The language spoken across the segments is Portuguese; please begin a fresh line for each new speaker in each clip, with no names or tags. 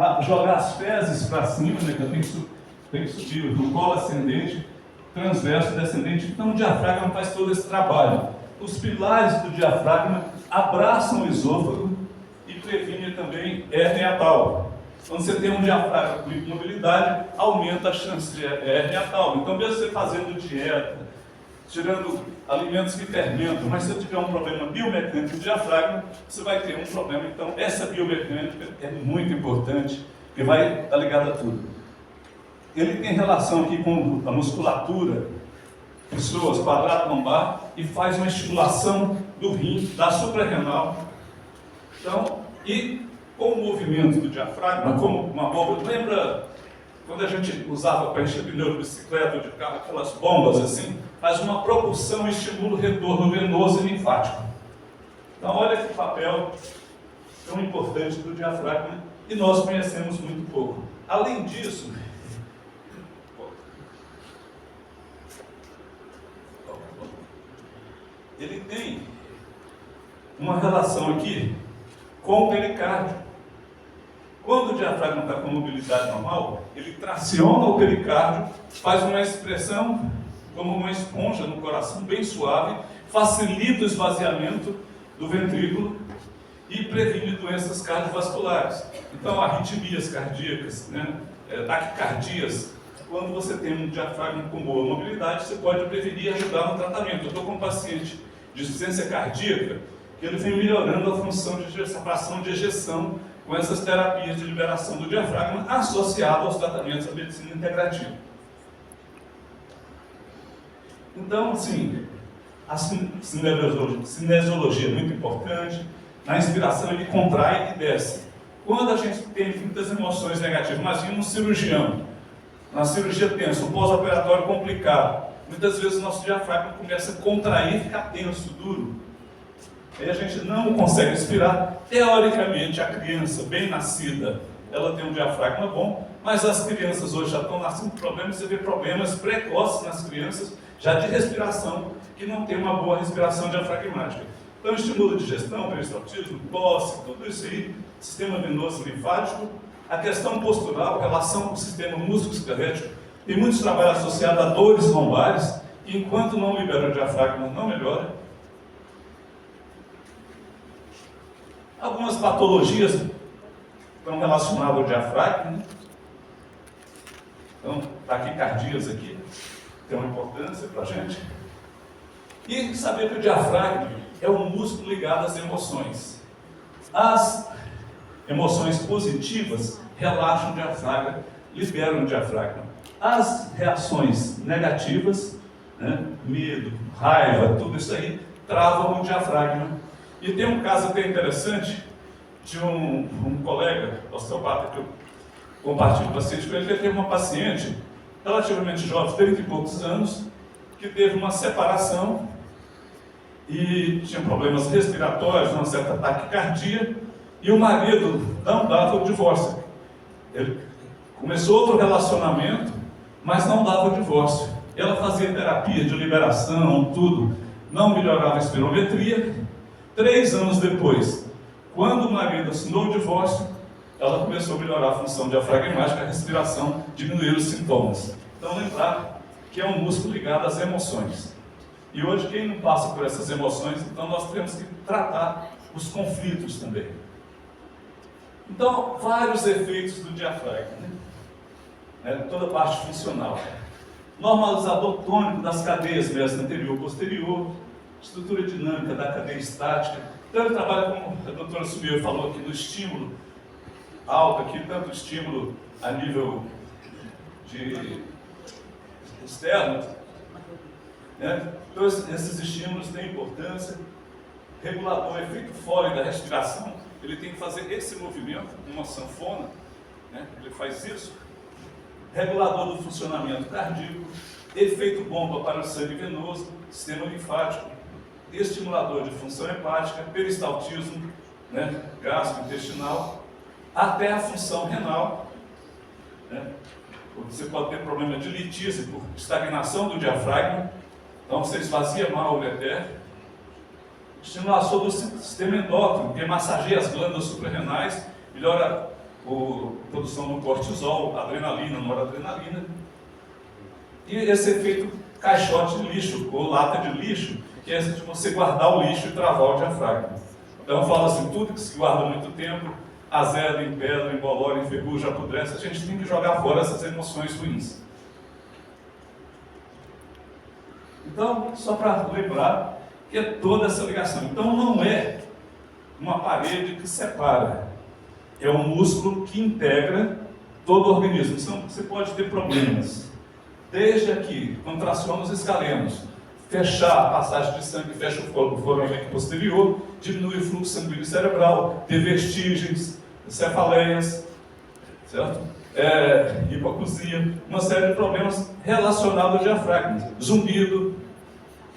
a jogar as fezes para cima, né, que eu tenho que subir no colo ascendente, transverso e descendente. Então o diafragma faz todo esse trabalho. Os pilares do diafragma abraçam o esôfago e previnem também hérnia atal. Quando você tem um diafragma com mobilidade, aumenta a chance de hérnia atal. Então, mesmo você fazendo dieta, tirando alimentos que fermentam, mas se você tiver um problema biomecânico do diafragma, você vai ter um problema. Então, essa biomecânica é muito importante, porque vai estar ligada a tudo. Ele tem relação aqui com a musculatura, pessoas, quadrado lombar, e faz uma estimulação do rim, da suprarrenal. Então, e com o movimento do diafragma, como uma bomba, lembra quando a gente usava para encher pneu de bicicleta ou de carro, aquelas bombas assim, faz uma propulsão e estimula o retorno venoso e linfático. Então, olha que papel tão importante do diafragma, e nós conhecemos muito pouco. Além disso, ele tem uma relação aqui com o pericárdio. Quando o diafragma está com mobilidade normal, ele traciona o pericárdio, faz uma expressão como uma esponja no coração, bem suave, facilita o esvaziamento do ventrículo e previne doenças cardiovasculares. Então, arritmias cardíacas, né, taquicardias. Quando você tem um diafragma com boa mobilidade, você pode prevenir e ajudar no tratamento. Eu estou com um paciente de insuficiência cardíaca que ele vem melhorando a função de fração de ejeção com essas terapias de liberação do diafragma associado aos tratamentos da medicina integrativa. Então, assim, a cinesiologia é muito importante. Na inspiração ele contrai e desce. Quando a gente tem muitas emoções negativas, imagina um cirurgião, na cirurgia tensa, um pós-operatório complicado, muitas vezes o nosso diafragma começa a contrair, ficar tenso, duro. Aí a gente não consegue respirar. Teoricamente, a criança bem nascida, ela tem um diafragma bom, mas as crianças hoje já estão nascendo com problemas, você vê problemas precoces nas crianças, já de respiração, que não tem uma boa respiração diafragmática. Então, estimula a digestão, peristaltismo, tosse, tudo isso aí, sistema venoso linfático, a questão postural, relação com o sistema músculo-esquelético, tem muitos trabalhos associados a dores lombares, que enquanto não libera o diafragma, não melhora. Algumas patologias estão relacionadas ao diafragma, né? Então, taquicardias aqui tem uma importância para a gente. E saber que o diafragma é um músculo ligado às emoções. As emoções positivas relaxam o diafragma, liberam o diafragma. As reações negativas, né, medo, raiva, tudo isso aí, travam o diafragma. E tem um caso até interessante de um colega osteopata que eu compartilho paciente com ele, que teve uma paciente relativamente jovem, 30 e poucos anos, que teve uma separação e tinha problemas respiratórios, uma certa taquicardia, e o marido não dava o divórcio. Ele começou outro relacionamento, mas não dava o divórcio. Ela fazia terapia de liberação, tudo, não melhorava a espirometria. 3 anos depois, quando o marido assinou o divórcio, ela começou a melhorar a função diafragmática, a respiração, diminuir os sintomas. Então, lembrar que é um músculo ligado às emoções. E hoje, quem não passa por essas emoções, então nós temos que tratar os conflitos também. Então, vários efeitos do diafragma, né? Toda a parte funcional. Normalizador tônico das cadeias mestre anterior e posterior, estrutura dinâmica da cadeia estática. Então, ele trabalha, como a doutora Subiu falou aqui, no estímulo alto, aqui, tanto estímulo a nível de externo, né? Então, esses estímulos têm importância. Regulador, efeito Foley da respiração, ele tem que fazer esse movimento, uma sanfona, né? Ele faz isso. Regulador do funcionamento cardíaco, efeito bomba para o sangue venoso, sistema linfático, estimulador de função hepática, peristaltismo, né? Gastrointestinal, até a função renal, né? Você pode ter problema de litíase por estagnação do diafragma, então você esvazia mal o ureter. Estimulação do sistema endócrino, que massageia as glândulas suprarrenais, melhora produção do cortisol, adrenalina, noradrenalina. E esse efeito caixote de lixo, ou lata de lixo, que é esse de você guardar o lixo e travar o diafragma. Então eu falo assim, tudo que se guarda muito tempo, azeda, empedra, embolora, enferruja, apodrece, a gente tem que jogar fora essas emoções ruins. Então, só para lembrar que é toda essa ligação. Então não é uma parede que separa, é um músculo que integra todo o organismo. Então você pode ter problemas, desde aqui, contração nos escalenos, fechar a passagem de sangue, fecha o foramen posterior, diminui o fluxo sanguíneo cerebral, ter vertigens, cefaleias, certo? Hipoacusia, uma série de problemas relacionados ao diafragma, zumbido.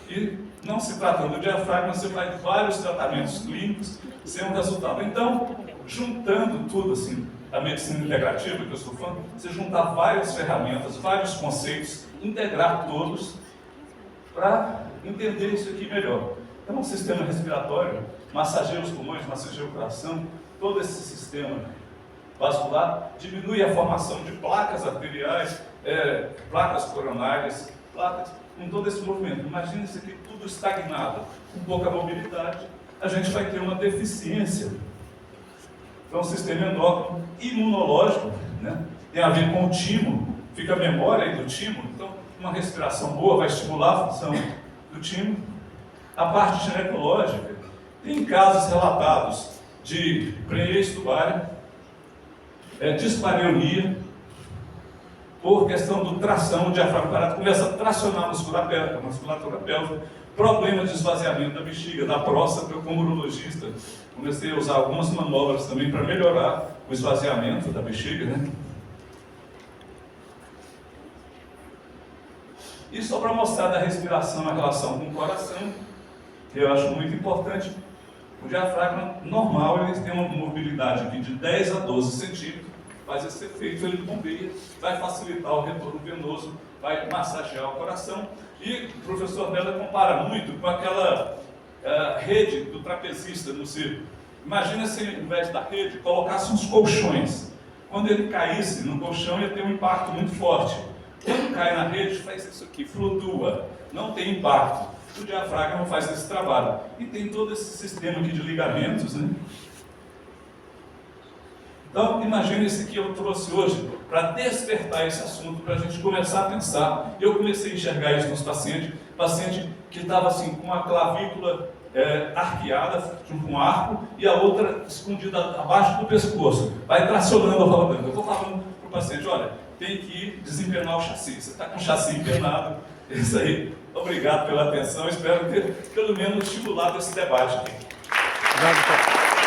E não se tratando do diafragma, você faz vários tratamentos clínicos sem um resultado. Então, juntando tudo assim, a medicina integrativa que eu estou falando, você juntar várias ferramentas, vários conceitos, integrar todos para entender isso aqui melhor. Então, o sistema respiratório, massageia os pulmões, massageia o coração, todo esse sistema vascular diminui a formação de placas arteriais, placas coronárias, placas, com todo esse movimento. Imagina isso aqui tudo estagnado, com pouca mobilidade, a gente vai ter uma deficiência. Então, o sistema endócrino imunológico, né, tem a ver com o timo, fica a memória aí do timo. Então, uma respiração boa vai estimular a função do timo. A parte ginecológica, tem casos relatados de prenhez tubária, dispareunia, por questão do tração, o diafragma parado começa a tracionar a musculatura pélvica, problema de esvaziamento da bexiga, da próstata. Eu, como urologista, comecei a usar algumas manobras também para melhorar o esvaziamento da bexiga, né? E só para mostrar da respiração a relação com o coração, que eu acho muito importante, o diafragma normal ele tem uma mobilidade aqui de 10 a 12 centímetros, faz esse efeito, ele bombeia, vai facilitar o retorno venoso, vai massagear o coração. E o professor Della compara muito com aquela rede do trapezista no circo. Imagina se, ao invés da rede, colocasse uns colchões. Quando ele caísse no colchão, ia ter um impacto muito forte. Quando cai na rede, faz isso aqui, flutua, não tem impacto. O diafragma faz esse trabalho. E tem todo esse sistema aqui de ligamentos, né? Então, imagine esse que eu trouxe hoje para despertar esse assunto, para a gente começar a pensar. Eu comecei a enxergar isso nos pacientes, paciente que estava assim, com a clavícula arqueada, com um arco, e a outra escondida abaixo do pescoço. Vai tracionando, rodando. Eu estou falando para o paciente, olha, tem que desempenar o chassi. Você está com o chassi empenado. É isso aí. Obrigado pela atenção. Espero ter, pelo menos, estimulado esse debate aqui.
Obrigado,